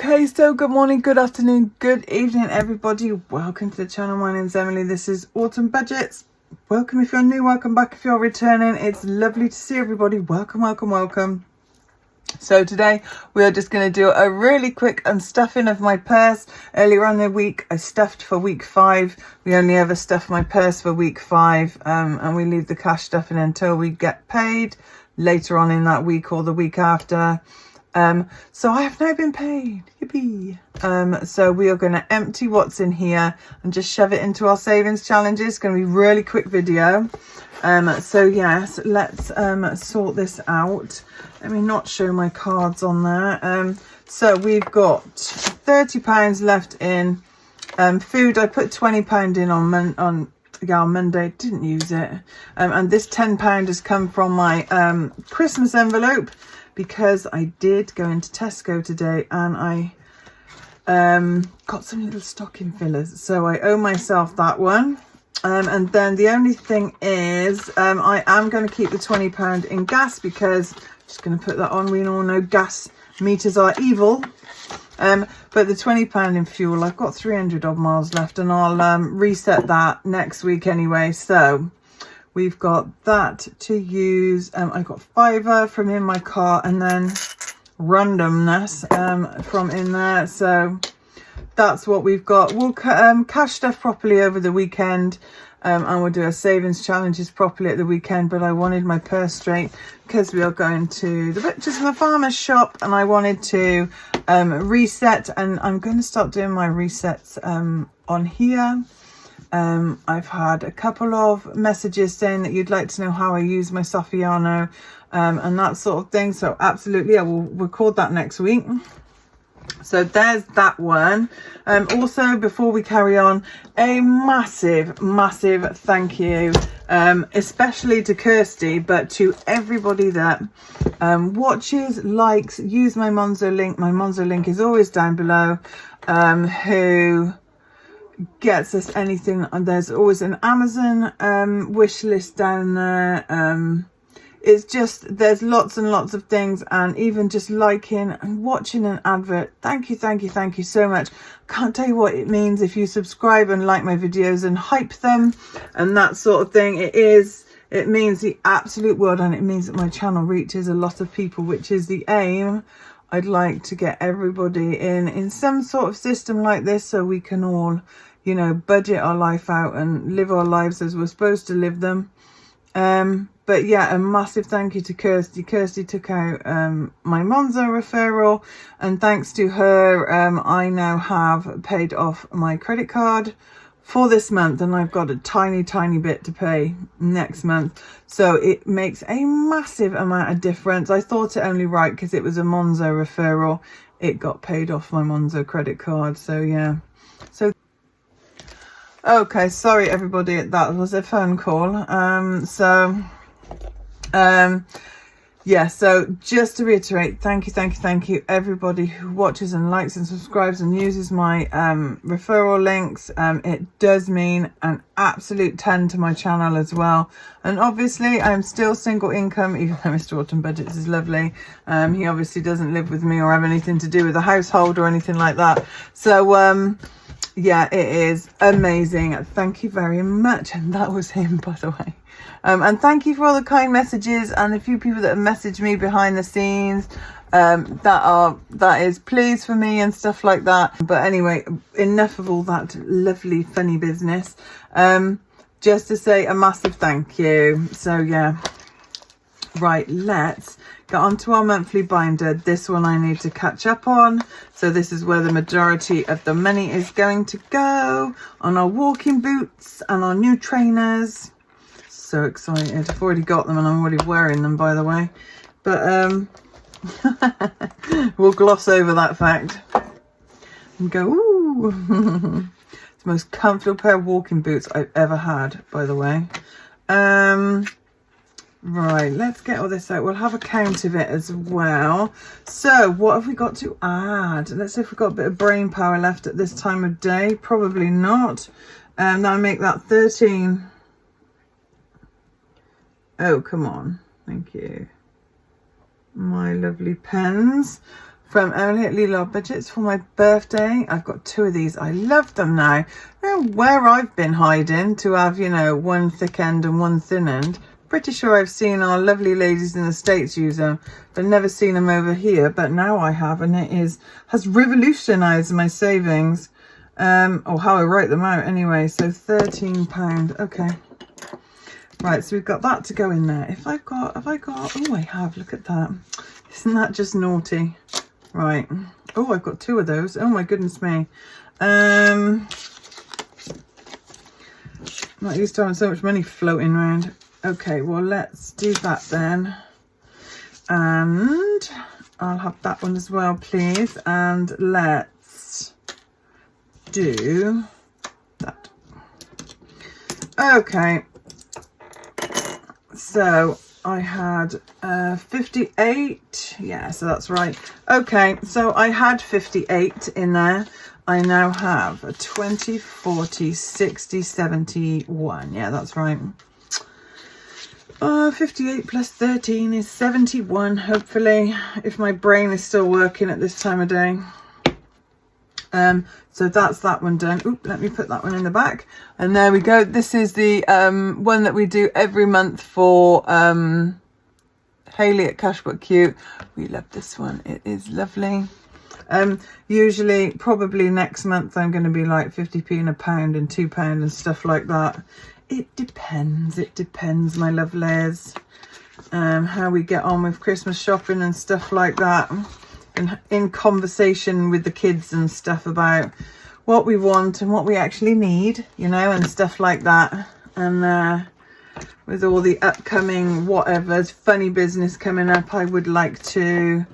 Okay, so good morning, good afternoon, good evening, everybody. Welcome to the channel. My name's Emily. This is Autumn Budgets. Welcome if you're new, welcome back if you're returning. It's lovely to see everybody. Welcome, welcome, welcome. So today we are just going to do a really quick unstuffing of my purse. Earlier on in the week, I stuffed for week 5. We only ever stuff my purse for week 5, and we leave the cash stuffing until we get paid later on in that week or the week after. So I have now been paid. Yippee. So we are going to empty what's in here and just shove it into our savings challenges. It's going to be a really quick video. So yes, let's sort this out. Let me not show my cards on there. So we've got £30 left in food. I put £20 in on Monday, didn't use it. And this £10 has come from my Christmas envelope, because I did go into Tesco today and I got some little stocking fillers. So I owe myself that one. And then the only thing is I am going to keep the £20 in gas, because I'm just going to put that on. We all know gas meters are evil. But the £20 in fuel, I've got 300 odd miles left, and I'll reset that next week anyway. So we've got that to use. I got fiver from in my car, and then randomness from in there. So that's what we've got. We'll cash stuff properly over the weekend, and we'll do our savings challenges properly at the weekend. But I wanted my purse straight because we are going to the butcher's and the farmer's shop, and I wanted to reset, and I'm going to start doing my resets on here. I've had a couple of messages saying that you'd like to know how I use my Soffiano and that sort of thing. So absolutely, I will record that next week. So there's that one. Also, before we carry on, a massive thank you, especially to Kirsty, but to everybody that watches, likes, use my Monzo link. My Monzo link is always down below. Who gets us anything. There's always an Amazon wish list down there. It's just, there's lots and lots of things, and even just liking and watching an advert. Thank you so much. Can't tell you what it means if you subscribe and like my videos and hype them and that sort of thing. It means the absolute world, and it means that my channel reaches a lot of people, which is the aim. I'd like to get everybody in some sort of system like this, so we can all, you know, budget our life out and live our lives as we're supposed to live them. But yeah, a massive thank you to Kirsty. Kirsty took out my Monzo referral, and thanks to her, I now have paid off my credit card for this month, and I've got a tiny bit to pay next month. So it makes a massive amount of difference. I thought it only right because it was a Monzo referral. It got paid off my Monzo credit card. So yeah. So okay, sorry everybody, that was a phone call. Yeah, so just to reiterate, thank you everybody who watches and likes and subscribes and uses my referral links. It does mean an absolute 10 to my channel as well. And obviously I'm still single income, even though Mr. Autumn Budgets is lovely. He obviously doesn't live with me or have anything to do with the household or anything like that. So yeah, it is amazing. Thank you very much. And that was him, by the way. And thank you for all the kind messages and the few people that have messaged me behind the scenes that is pleased for me and stuff like that. But anyway, enough of all that lovely funny business. Just to say a massive thank you. So yeah, right, let's get on to our monthly binder. This one I need to catch up on. So this is where the majority of the money is going to go, on our walking boots and our new trainers. So excited. I've already got them and I'm already wearing them, by the way. But we'll gloss over that fact and go, ooh. It's the most comfortable pair of walking boots I've ever had, by the way. Right, let's get all this out. We'll have a count of it as well. So what have we got to add? Let's see if we've got a bit of brain power left at this time of day. Probably not. That'll make that 13. Oh, come on. Thank you. My lovely pens. from Emily at Lila Budgets for my birthday. I've got 2 of these. I love them now. I don't know where I've been hiding to have, you know, one thick end and one thin end. Pretty sure I've seen our lovely ladies in the States use them, but never seen them over here. But now I have, and it has revolutionized my savings, or how I write them out anyway. So £13. Okay. Right, so we've got that to go in there. Have I got, oh, I have, look at that. Isn't that just naughty? Right. Oh, I've got 2 of those. Oh my goodness me. Not used to having so much money floating around. Okay, well, let's do that then. And I'll have that one as well, please. And let's do that. Okay. So I had 58. Yeah, so that's right. Okay, so I had 58 in there. I now have a 20, 40, 60, 71. Yeah, that's right. 58 plus 13 is 71, hopefully, if my brain is still working at this time of day. So that's that one done. Oop, let me put that one in the back. And there we go. This is the one that we do every month for Hayley at Cashbook Cute. We love this one. It is lovely. Usually, probably next month, I'm going to be like 50p and £1 and £2 and stuff like that. It depends. It depends, my lovelies. How we get on with Christmas shopping and stuff like that. And in conversation with the kids and stuff about what we want and what we actually need, you know, and stuff like that. And with all the upcoming whatever's funny business coming up, I would like to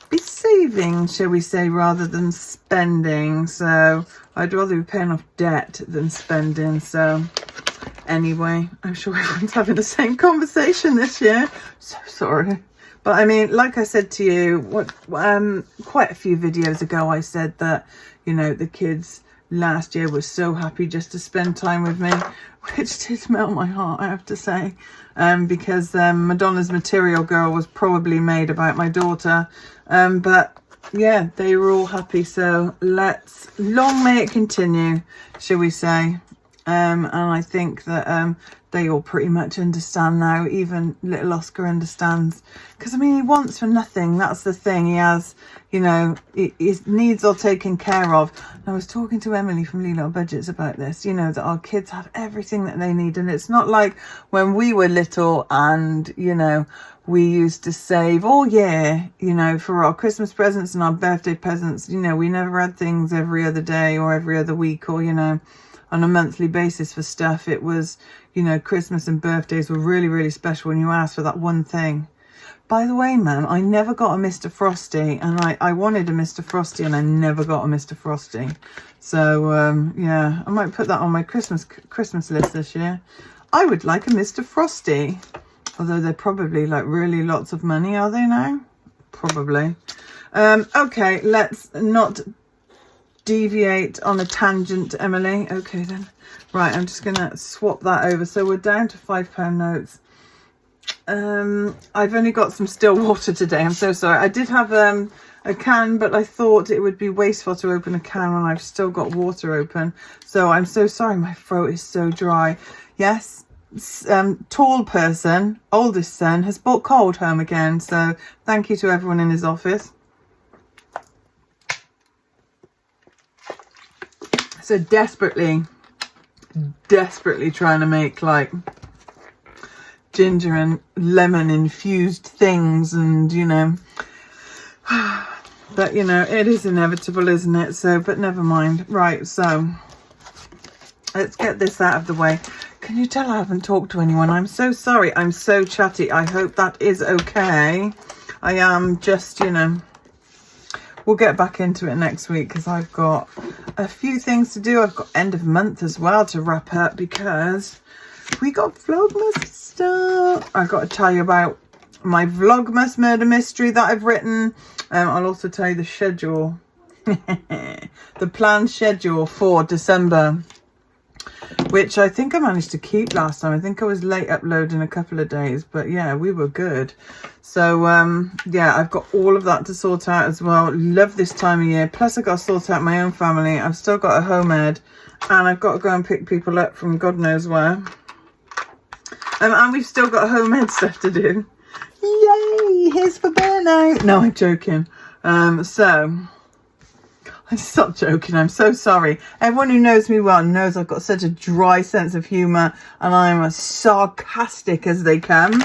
be saving, shall we say, rather than spending. So I'd rather be paying off debt than spending. So anyway, I'm sure everyone's having the same conversation this year. So sorry. But I mean, like I said to you, quite a few videos ago, I said that, you know, the kids last year were so happy just to spend time with me, which did melt my heart, I have to say, because Madonna's Material Girl was probably made about my daughter. But yeah, they were all happy. So long may it continue, shall we say. And I think that they all pretty much understand now. Even little Oscar understands. Because, I mean, he wants for nothing. That's the thing. He has, you know, his needs are taken care of. And I was talking to Emily from Lila Budgets about this, you know, that our kids have everything that they need. And it's not like when we were little and, you know, we used to save all year, you know, for our Christmas presents and our birthday presents. You know, we never had things every other day or every other week or, you know, on a monthly basis for stuff. It was, you know, Christmas and birthdays were really, really special when you asked for that one thing. By the way, Mum, I never got a Mr. Frosty, and I wanted a Mr. Frosty, and I never got a Mr. Frosty. So, yeah, I might put that on my Christmas list this year. I would like a Mr. Frosty. Although they're probably like really lots of money, are they now? Probably. Okay, let's not deviate on a tangent, Emily. Okay then. Right, I'm just gonna swap that over. So we're down to £5 notes. I've only got some still water today. I'm so sorry. I did have a can, but I thought it would be wasteful to open a can when I've still got water open. So I'm so sorry. My throat is so dry. Yes. Tall person, oldest son, has brought cold home again. So thank you to everyone in his office. So desperately trying to make like ginger and lemon infused things, and you know, but you know, it is inevitable, isn't it? So, but never mind. Right, so let's get this out of the way. Can you tell I haven't talked to anyone? I'm so sorry. I'm so chatty. I hope that is okay. I am just, you know, we'll get back into it next week because I've got a few things to do. I've got end of month as well to wrap up because we got Vlogmas stuff. I've got to tell you about my Vlogmas murder mystery that I've written. I'll also tell you the schedule, the planned schedule for December. which I think I managed to keep last time. I think I was late uploading a couple of days, but yeah, we were good. So yeah, I've got all of that to sort out as well. Love this time of year. Plus I got to sort out my own family. I've still got a home ed, and I've got to go and pick people up from God knows where. And we've still got home ed stuff to do. Yay! Here's for burnout. No, I'm joking. So I stopped joking. I'm so sorry. Everyone who knows me well knows I've got such a dry sense of humour, and I'm as sarcastic as they come.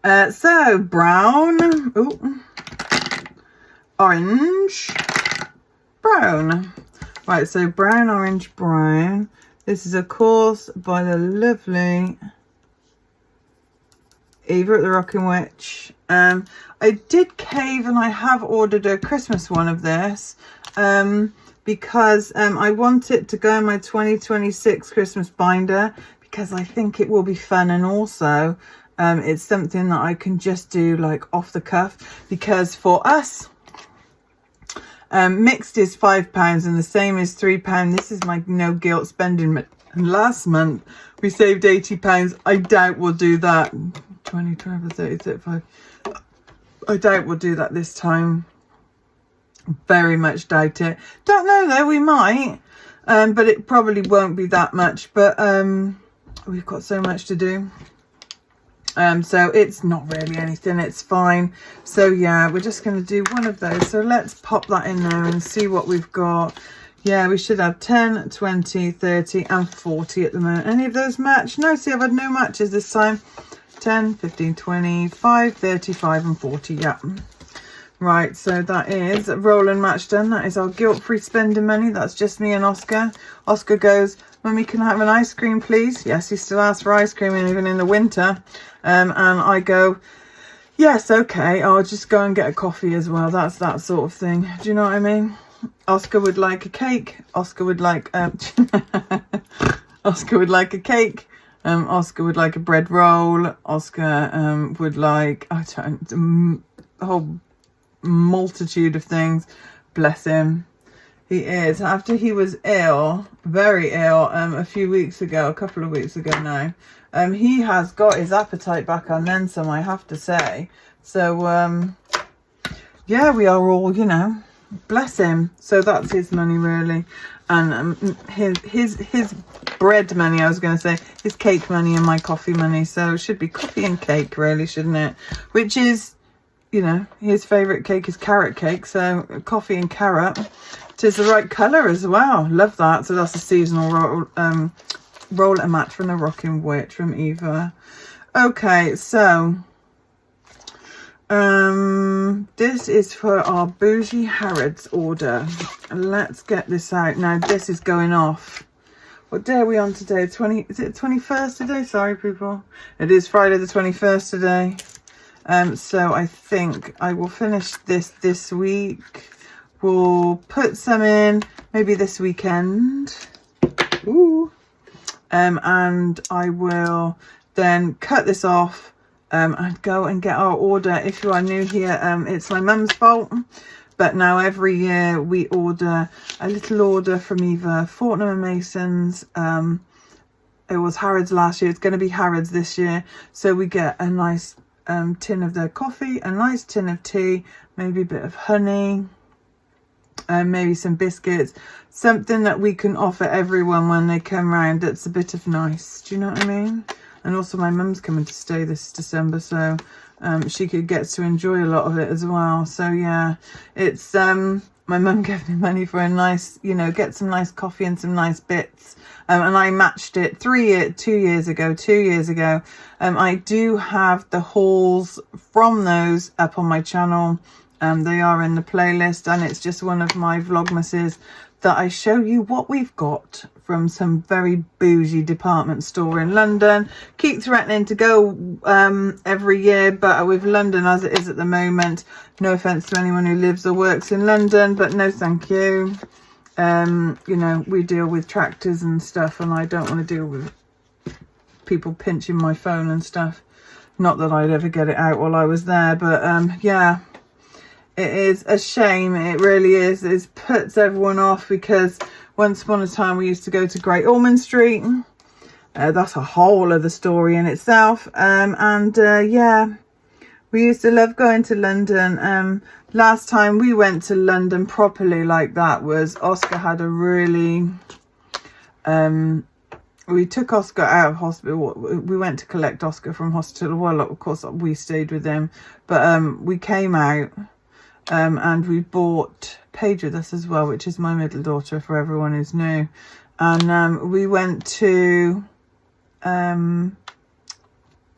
So brown, ooh, orange, brown. Right, so brown, orange, brown. This is, of course, by the lovely Eva at the Rocking Witch. I did cave, and I have ordered a Christmas one of this because I want it to go in my 2026 Christmas binder, because I think it will be fun, and also it's something that I can just do like off the cuff, because for us mixed is £5 and the same is £3. This is my no guilt spending. Last month we saved £80. I doubt we'll do that. 20, 25, 30, 35. I doubt we'll do that this time. Very much doubt it. Don't know though, we might. But it probably won't be that much. But we've got so much to do. So it's not really anything. It's fine. So yeah, we're just going to do one of those. So let's pop that in there and see what we've got. Yeah, we should have 10, 20, 30 and 40 at the moment. Any of those match? No, see, I've had no matches this time. 10, 15, 25, 35 and 40. Yeah. Right, so that is roll and match done. That is our guilt-free spending money. That's just me and Oscar. Oscar goes, Mummy, can I have an ice cream, please? Yes, he still asks for ice cream even in the winter. And I go, yes, okay, I'll just go and get a coffee as well. That's that sort of thing. Do you know what I mean? Oscar would like a cake. Oscar would like Oscar would like a cake. Oscar would like a bread roll. Oscar would like a whole multitude of things. Bless him. He is. After he was ill, very ill, a few weeks ago, a couple of weeks ago now, he has got his appetite back on then some, I have to say. So, yeah, we are all, you know, bless him. So that's his money, really. And his bread money, I was going to say, his cake money and my coffee money. So it should be coffee and cake, really, shouldn't it? Which is, you know, his favourite cake is carrot cake. So coffee and carrot. It is the right colour as well. Love that. So that's a seasonal roll and match from the Rocking Witch from Eva. Okay, so this is for our Bougie Harrods order. Let's get this out. Now this is going off. What day are we on today? Is it 21st today? Sorry, people. It is Friday the 21st today. So I think I will finish this week. We'll put some in maybe this weekend. Ooh. And I will then cut this off and go and get our order. If you are new here, it's my mum's fault. But now every year we order a little order from either Fortnum and Mason's. It was Harrods last year. It's going to be Harrods this year. So we get a nice tin of their coffee, a nice tin of tea, maybe a bit of honey, maybe some biscuits. Something that we can offer everyone when they come round that's a bit of nice. Do you know what I mean? And also my mum's coming to stay this December, so she gets to enjoy a lot of it as well. So yeah, it's my mum gave me money for a nice, you know, get some nice coffee and some nice bits. And I matched it 2 years ago. I do have the hauls from those up on my channel. They are in the playlist, and it's just one of my vlogmases that I show you what we've got from some very bougie department store in London. Keep threatening to go every year, but with London as it is at the moment, no offence to anyone who lives or works in London, but no thank you. You know, we deal with tractors and stuff, and I don't want to deal with people pinching my phone and stuff. Not that I'd ever get it out while I was there, but yeah. It is a shame, it really is. It puts everyone off, because once upon a time we used to go to Great Ormond Street. That's a whole other story in itself. Yeah, we used to love going to London. Last time we went to London properly like that was Oscar had a really... we took Oscar out of hospital. We went to collect Oscar from hospital. Well, of course, we stayed with him. But we came out and we bought Paige with us as well, which is my middle daughter for everyone who's new. And we went to... what's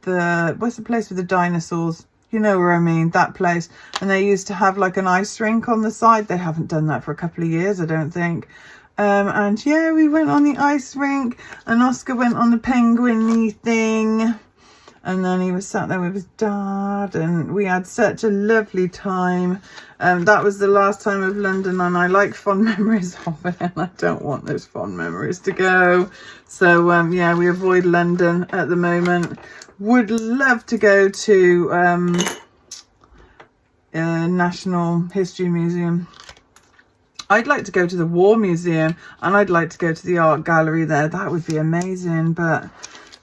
the place with the dinosaurs? You know where I mean, that place. And they used to have like an ice rink on the side. They haven't done that for a couple of years, I don't think. And yeah, we went on the ice rink and Oscar went on the penguin-y thing. And then he was sat there with his dad and we had such a lovely time. That was the last time of London and I like fond memories of it and I don't want those fond memories to go. So yeah, we avoid London at the moment. Would love to go to National History Museum. I'd like to go to the War Museum and I'd like to go to the art gallery there. That would be amazing, but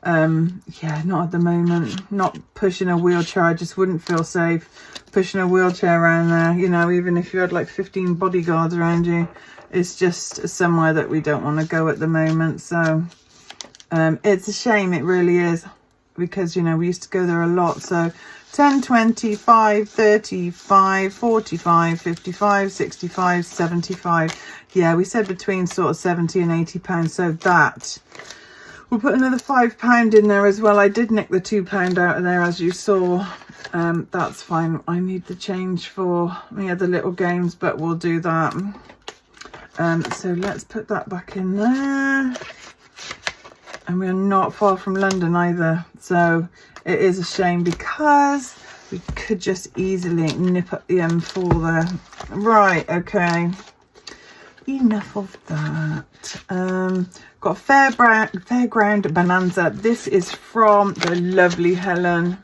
yeah, not at the moment. Not pushing a wheelchair. I just wouldn't feel safe pushing a wheelchair around there, you know, even if you had like 15 bodyguards around you. It's just somewhere that we don't want to go at the moment. So it's a shame, it really is, because, you know, we used to go there a lot. So 10, 25, 35, 45, 55, 65, 75. Yeah, we said between sort of 70 and 80 pounds. So that, we'll put another £5 in there as well. I did nick the £2 out of there, as you saw. That's fine. I need the change for the other little games, but we'll do that. So let's put that back in there. And we're not far from London either. So it is a shame because we could just easily nip up the M4 there. Right, okay. Enough of that. Got Fairground Bonanza. This is from the lovely Helen.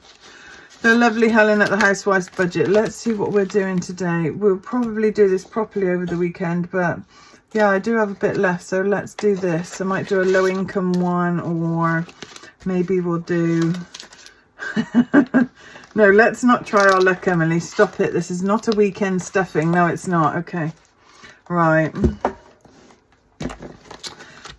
The lovely Helen at the Housewife's Budget. Let's see what we're doing today. We'll probably do this properly over the weekend, but yeah, I do have a bit left, so let's do this. I might do a low income one, or maybe we'll do... No, let's not try our luck, Emily. Stop it. This is not a weekend stuffing. No, it's not. Okay. Right.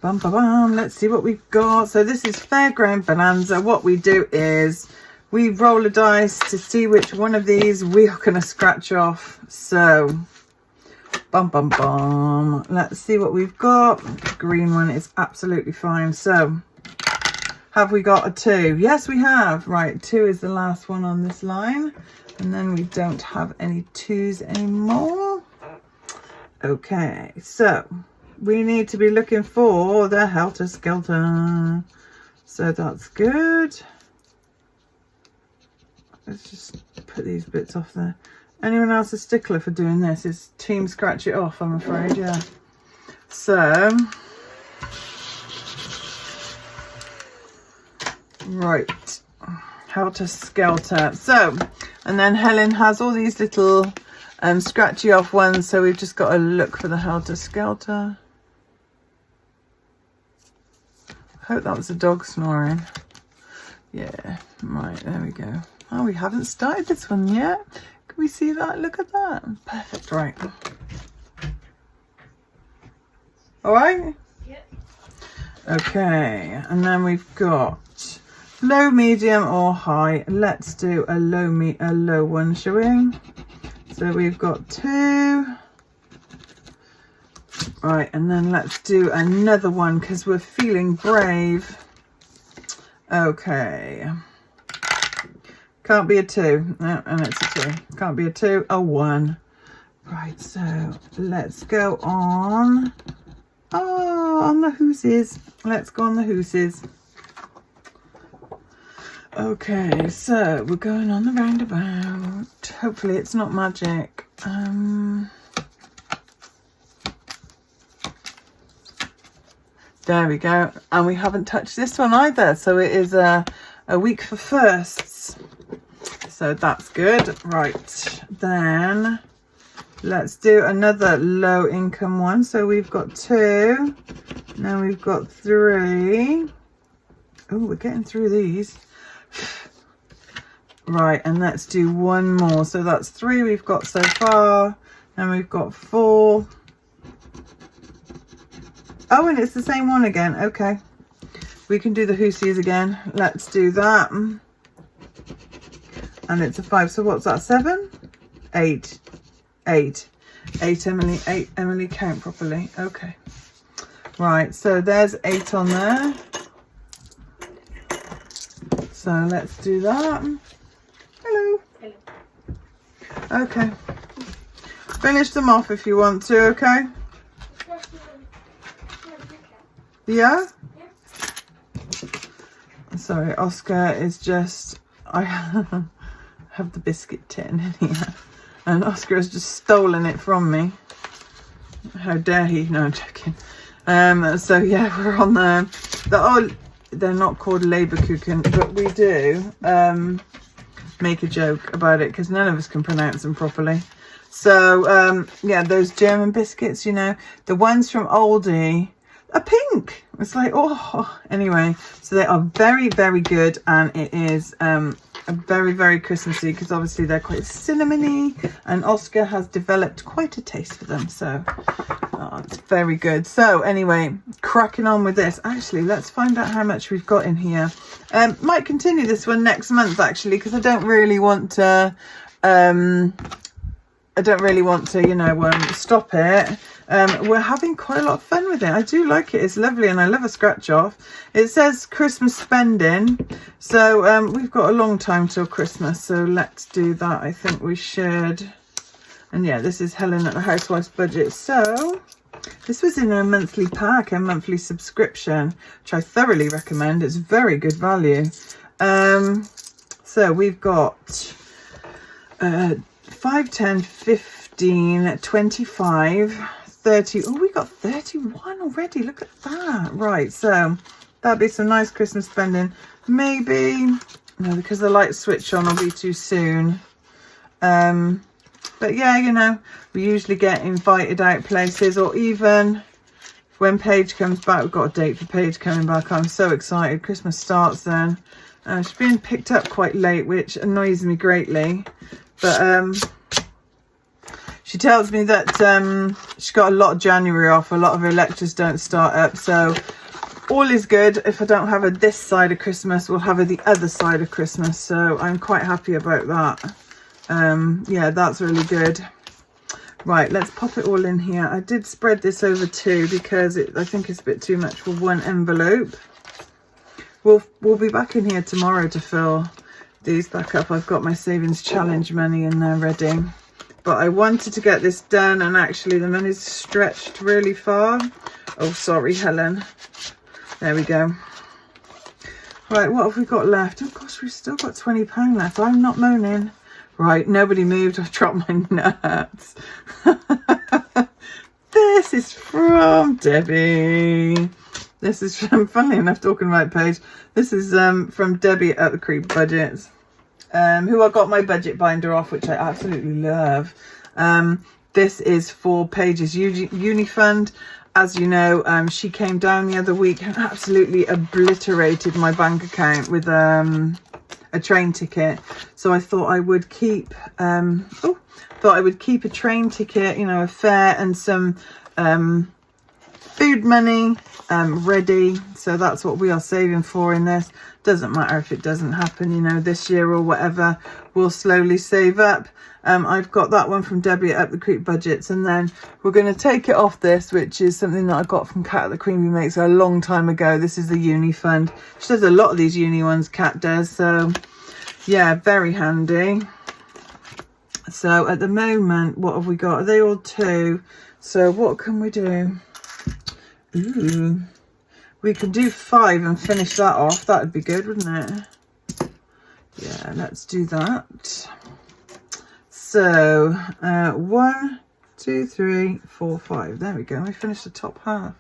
Bum, bum, bum. Let's see what we've got. So this is Fairground Bonanza. What we do is we roll a dice to see which one of these we are going to scratch off. So... bum, bum, bum. Let's see what we've got. The green one is absolutely fine. So, have we got a 2? Yes, we have. Right, 2 is the last one on this line. And then we don't have any 2s anymore. Okay, so we need to be looking for the Helter Skelter. So that's good. Let's just put these bits off there. Anyone else a stickler for doing this? It's team scratch it off, I'm afraid, yeah. So, right, Helter Skelter. So, and then Helen has all these little scratchy off ones, so we've just got to look for the Helter Skelter. I hope that was a dog snoring. Yeah, right, there we go. Oh, we haven't started this one yet. Can we see that? Look at that. Perfect, right. All right? Yep. Okay, and then we've got low, medium or high. Let's do a low one, shall we? So we've got 2. Right, and then let's do another one because we're feeling brave. Okay. Can't be a 2. No, and it's a 2. Can't be a 2. A 1. Right, so let's go on. Oh, on the hooses. Let's go on the hooses. Okay, so we're going on the roundabout. Hopefully it's not magic. There we go. And we haven't touched this one either. So it is a week for firsts. So that's good. Right, then Let's do another low income one. So we've got 2. Now we've got 3. Oh, we're getting through these. Right, and let's do 1 more. So that's 3 we've got so far. And we've got 4. Oh, and it's the same one again. Okay. We can do the Hoosies again. Let's do that. And it's a 5. So what's that? 7? 8. 8. 8, Emily. 8, Emily. Count properly. Okay. Right. So there's 8 on there. So let's do that. Hello. Hello. Okay. Finish them off if you want to, okay? Yeah? Sorry, Oscar is just... I have the biscuit tin in here. And Oscar has just stolen it from me. How dare he? No, I'm joking. So yeah, we're on the... They're not called Leberkuchen, but we do make a joke about it because none of us can pronounce them properly. So yeah, those German biscuits, you know, the ones from Aldi are pink. It's like, oh, anyway. So they are very, very good, and it is very, very Christmassy because obviously they're quite cinnamony, and Oscar has developed quite a taste for them. So it's very good. So anyway, cracking on with this. Actually, let's find out how much we've got in here. Might continue this one next month actually, because I don't really want to you know, stop it. We're having quite a lot of fun with it. I do like it. It's lovely, and I love a scratch off. It says Christmas spending, so we've got a long time till Christmas, so let's do that. I think we should. And yeah, this is Helen at the Housewife's Budget. So this was in a monthly pack, a monthly subscription, which I thoroughly recommend. It's very good value. So we've got 5, 10, 15, 25, 30. Oh, we got 31 already. Look at that. Right, so that'll be some nice Christmas spending. Maybe, no, because the light switch on will be too soon. But yeah, you know, we usually get invited out places, or even when Paige comes back. We've got a date for Paige coming back. I'm so excited. Christmas starts then. She's being picked up quite late, which annoys me greatly. But she tells me that she's got a lot of January off. A lot of her lectures don't start up. So all is good. If I don't have her this side of Christmas, we'll have her the other side of Christmas. So I'm quite happy about that. Yeah, that's really good. Right, let's pop it all in here. I did spread this over 2 because I think it's a bit too much for 1 envelope. We'll be back in here tomorrow to fill these back up. I've got my savings challenge money in there ready, but I wanted to get this done, and actually the money's stretched really far. Oh, sorry, Helen. There we go. Right, what have we got left? Oh gosh, we've still got £20 left. I'm not moaning. Right, nobody moved. I've dropped my nuts. This is from Debbie. This is from, funnily enough, talking about Paige, this is from Debbie at the Creep Budgets, who I got my budget binder off, which I absolutely love. This is for Paige's uni fund. As you know, she came down the other week and absolutely obliterated my bank account with a train ticket. So I thought I would keep a train ticket, you know, a fare and some food money ready. So that's what we are saving for in this. Doesn't matter if it doesn't happen, you know, this year or whatever, we'll slowly save up. I've got that one from Debbie at the Creep Budgets, and then we're going to take it off this, which is something that I got from Kat at the Creamy Makes a long time ago. This is the uni fund. She does a lot of these uni ones, Kat does, so yeah, very handy. So at the moment, what have we got? Are they all 2? So what can we do? Ooh, we could do 5 and finish that off. That would be good, wouldn't it? Yeah, let's do that. So 1, 2, 3, 4, 5. There we go. I finished the top half.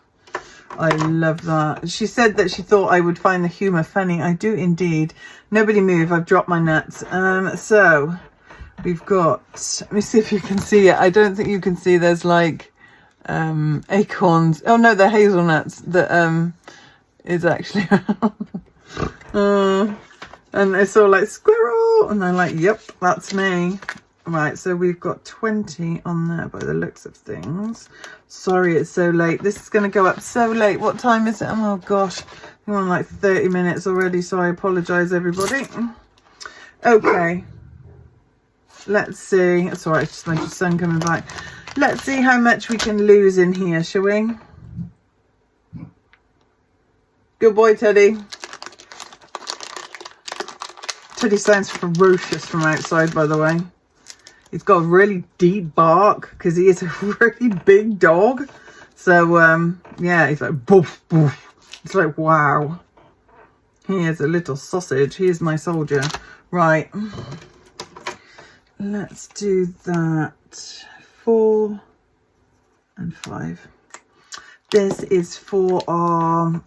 I love that. She said that she thought I would find the humour funny. I do indeed. Nobody move. I've dropped my nuts. So we've got, let me see if you can see it. I don't think you can see, there's like acorns. Oh no, they're hazelnuts that is actually and it's all like squirrel, and they're like, yep, that's me. Right, so we've got 20 on there by the looks of things. Sorry it's so late. This is going to go up so late. What time is it? Oh gosh, I'm on like 30 minutes already, so I apologise everybody. Okay, let's see. It's alright, it's just like the sun coming back. Let's see how much we can lose in here, shall we? Good boy, Teddy. Teddy sounds ferocious from outside, by the way. He's got a really deep bark because he is a really big dog. So, yeah, he's like, boof, boof. It's like, wow. He is a little sausage. He is my soldier. Right. Let's do that. 4 and 5. This is for our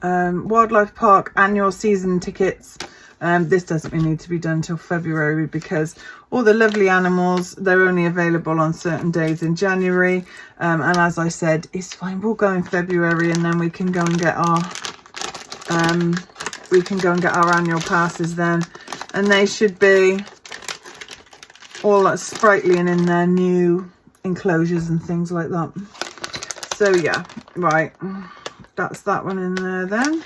wildlife park annual season tickets. This doesn't really need to be done till February because all the lovely animals, they're only available on certain days in January. And as I said, it's fine. We'll go in February and then we can go and get our annual passes then. And they should be all sprightly and in their new enclosures and things like that. So yeah, right. That's that one in there then.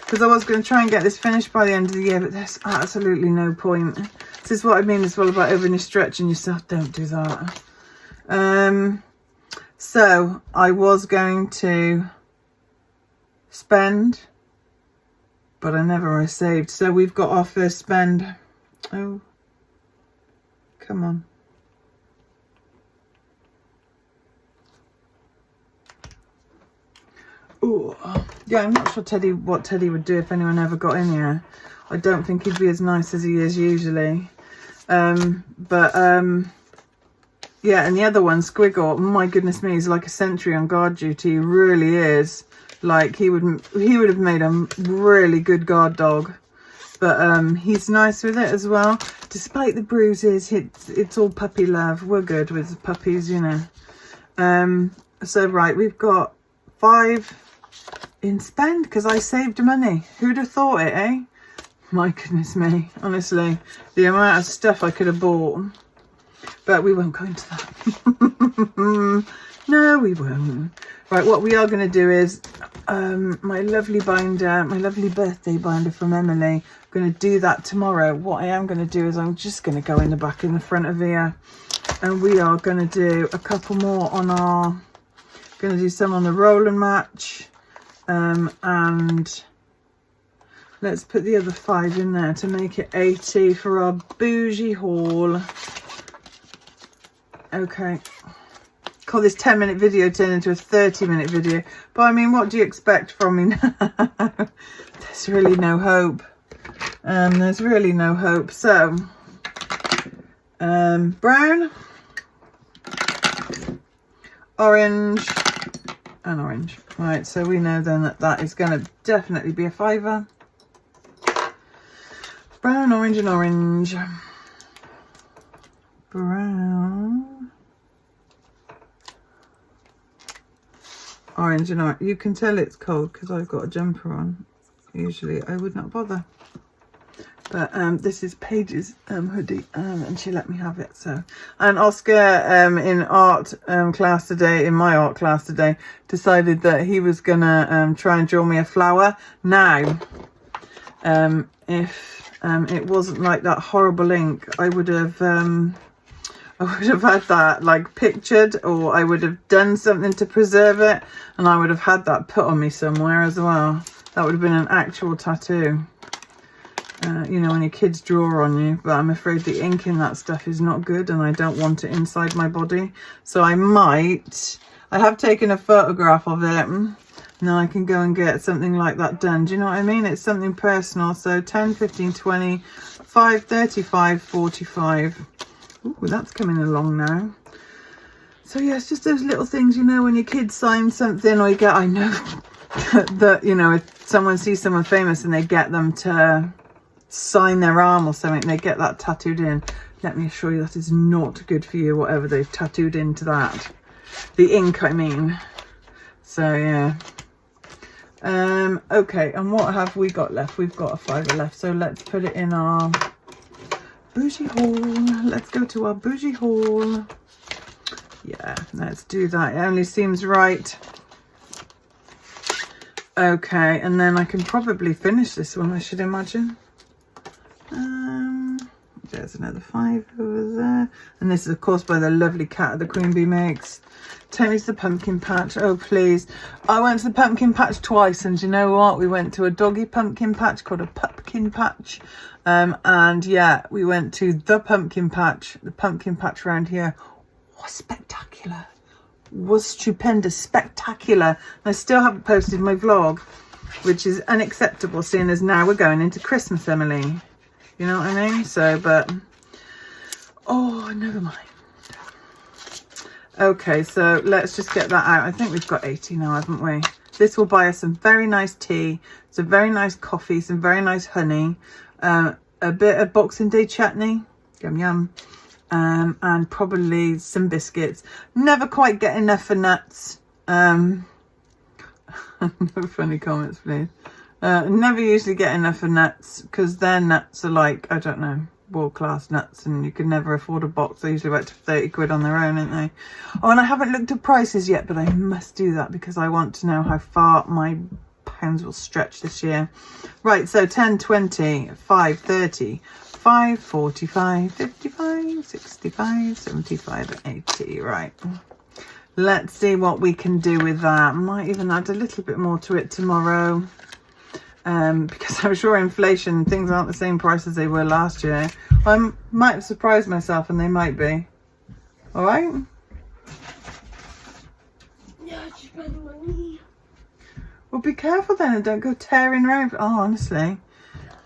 Because I was going to try and get this finished by the end of the year, but there's absolutely no point. This is what I mean as well about overly stretching yourself. Don't do that. So I was going to spend, but I never saved. So we've got our first spend. Oh, come on. Ooh. Yeah, I'm not sure what Teddy would do if anyone ever got in here. I don't think he'd be as nice as he is usually. Yeah, and the other one, Squiggle, my goodness me, he's like a sentry on guard duty. He really is. Like he would have made a really good guard dog. But he's nice with it as well. Despite the bruises, it's all puppy love. We're good with puppies, you know. So right, we've got 5 in spend because I saved money. Who'd have thought it, eh? My goodness me, honestly, the amount of stuff I could have bought. But we won't go into that. No, we won't. Right, what we are going to do is my lovely binder, my lovely birthday binder from Emily. I'm going to do that tomorrow. What I am going to do is I'm just going to go in the back in the front of here, and we are going to do a couple more on our. Going to do some on the roll and match, and let's put the other 5 in there to make it 80 for our bougie haul. Okay, call this 10-minute video turn into a 30-minute video, but I mean, what do you expect from me now? There's really no hope. There's really no hope. So brown, orange and orange. Right, so we know then that is going to definitely be a 5er. Brown, orange and orange. Brown, orange and orange. You can tell it's cold because I've got a jumper on. Usually I would not bother. But this is Paige's hoodie, and she let me have it. So, and Oscar in art class today, in my art class today, decided that he was gonna try and draw me a flower. Now, if it wasn't like that horrible ink, I would have had that like pictured, or I would have done something to preserve it, and I would have had that put on me somewhere as well. That would have been an actual tattoo. You know, when your kids draw on you, but I'm afraid the ink in that stuff is not good, and I don't want it inside my body. So I have taken a photograph of it. Now I can go and get something like that done. Do you know what I mean? It's something personal. So 10, 15, 20, 5, 35, 45. Ooh, that's coming along now. So yeah, it's just those little things, you know, when your kids sign something, or you get, I know that, you know, if someone sees someone famous and they get them to sign their arm or something, they get that tattooed in. Let me assure you that is not good for you, whatever they've tattooed into that. The ink, I mean. So yeah. Okay, and what have we got left? We've got a £5 left, so let's put it in our bougie haul. Let's go to our bougie haul. Yeah, let's do that. It only seems right. Okay, and then I can probably finish this one, I should imagine. There's another 5 over there. And this is, of course, by the lovely cat the Queen Bee makes. Tony's the pumpkin patch. Oh, please. I went to the pumpkin patch twice, and you know what? We went to a doggy pumpkin patch called a pumpkin patch. And yeah, we went to the pumpkin patch. The pumpkin patch around here was spectacular. Was stupendous, spectacular. And I still haven't posted my vlog, which is unacceptable, seeing as now we're going into Christmas, Emily. You know what I mean? So, but, oh, never mind. Okay, so let's just get that out. I think we've got 80 now, haven't we? This will buy us some very nice tea, some very nice coffee, some very nice honey, a bit of Boxing Day chutney, yum yum, and probably some biscuits. Never quite get enough for nuts. No funny comments, please. Never usually get enough for nuts, because their nuts are like, I don't know, world-class nuts, and you can never afford a box. They're usually about 30 quid on their own, aren't they? Oh, and I haven't looked at prices yet, but I must do that because I want to know how far my pounds will stretch this year. Right, so 10, 20, 5, 30, 5, 45, 55, 65, 75, 80. Right. Let's see what we can do with that. Might even add a little bit more to it tomorrow. Because I'm sure inflation, things aren't the same price as they were last year. I might have surprised myself, and they might be. All right? Yeah, just spend money. Well, be careful then and don't go tearing around. Oh, honestly.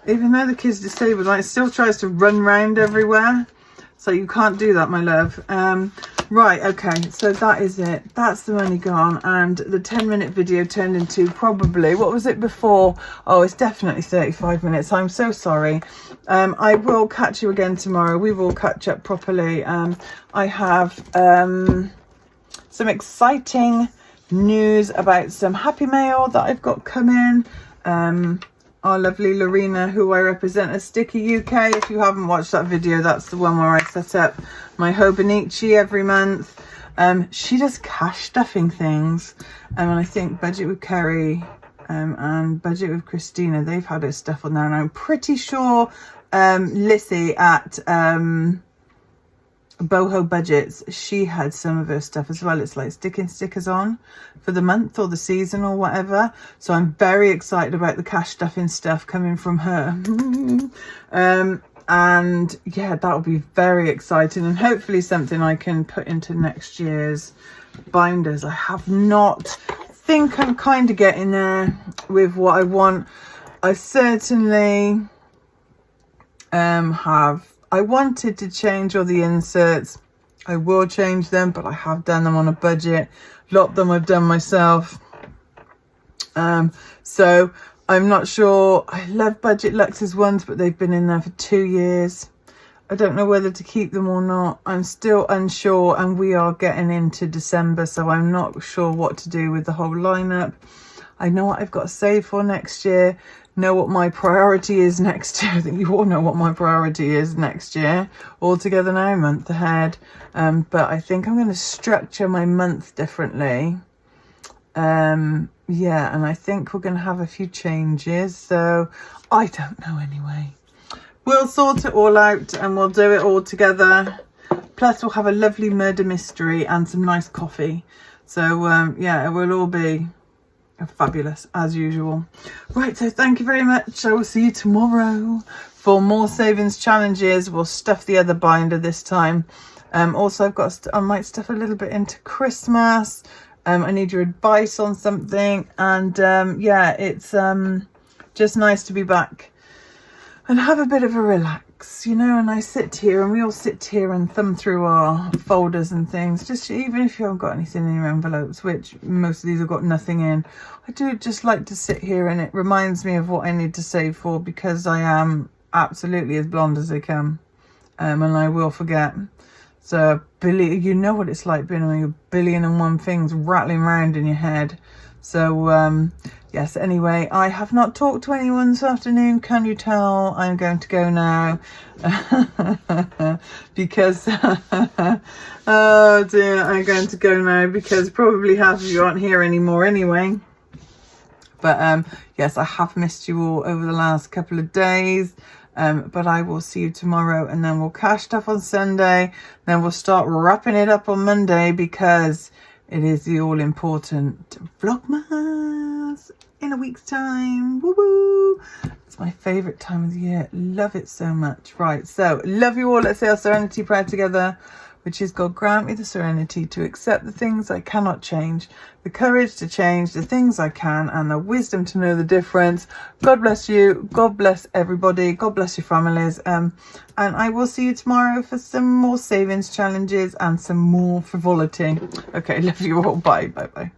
Even though the kid's disabled, like, it still tries to run round everywhere. So you can't do that, my love. Right, okay, so that is it. That's the money gone, and the 10-minute video turned into probably, what was it before? Oh, it's definitely 35 minutes. I'm so sorry. I will catch you again tomorrow. We will catch up properly. I have some exciting news about some happy mail that I've got coming. Our lovely Lorena, who I represent as Sticky UK. If you haven't watched that video, that's the one where I set up my Hobonichi every month. She does cash stuffing things, and I think Budget with Kerry and Budget with Christina, they've had her stuff on there, and I'm pretty sure Lissy at Boho Budgets, she had some of her stuff as well. It's like sticking stickers on for the month or the season or whatever. So I'm very excited about the cash stuffing stuff coming from her. And yeah, that'll be very exciting, and hopefully something I can put into next year's binders. I have not, think I'm kind of getting there with what I want. I certainly I wanted to change all the inserts. I will change them, but I have done them on a budget. A lot of them I've done myself. So I'm not sure. I love Budget Lux's ones, but they've been in there for 2 years. I don't know whether to keep them or not. I'm still unsure, and we are getting into December, so I'm not sure what to do with the whole lineup. I know what I've got to save for next year. Know what my priority is next year. I think you all know what my priority is next year. All together now, month ahead. But I think I'm going to structure my month differently. Yeah, and I think we're going to have a few changes. So I don't know anyway. We'll sort it all out and we'll do it all together. Plus we'll have a lovely murder mystery and some nice coffee. So yeah, it will all be fabulous as usual. Right, so thank you very much. I will see you tomorrow for more savings challenges. We'll stuff the other binder this time. Also I've got I might stuff a little bit into Christmas. I need your advice on something, and yeah, it's just nice to be back and have a bit of a relax, you know. And I sit here, and we all sit here and thumb through our folders and things, just even if you haven't got anything in your envelopes, which most of these have got nothing in. I do just like to sit here, and it reminds me of what I need to save for, because I am absolutely as blonde as they come. And I will forget. So, you know what it's like being a billion and one things rattling around in your head. So, yes, anyway, I have not talked to anyone this afternoon. Can you tell? I'm going to go now. Because, oh dear, I'm going to go now because probably half of you aren't here anymore anyway. But, yes, I have missed you all over the last couple of days. But I will see you tomorrow, and then we'll cash stuff on Sunday. Then we'll start wrapping it up on Monday because it is the all-important Vlogmas in a week's time. Woo-woo! It's my favourite time of the year. Love it so much. Right, so love you all. Let's say our serenity prayer together, which is, God grant me the serenity to accept the things I cannot change, the courage to change the things I can, and the wisdom to know the difference. God bless you. God bless everybody. God bless your families. And I will see you tomorrow for some more savings challenges and some more frivolity. Okay, love you all. Bye. Bye.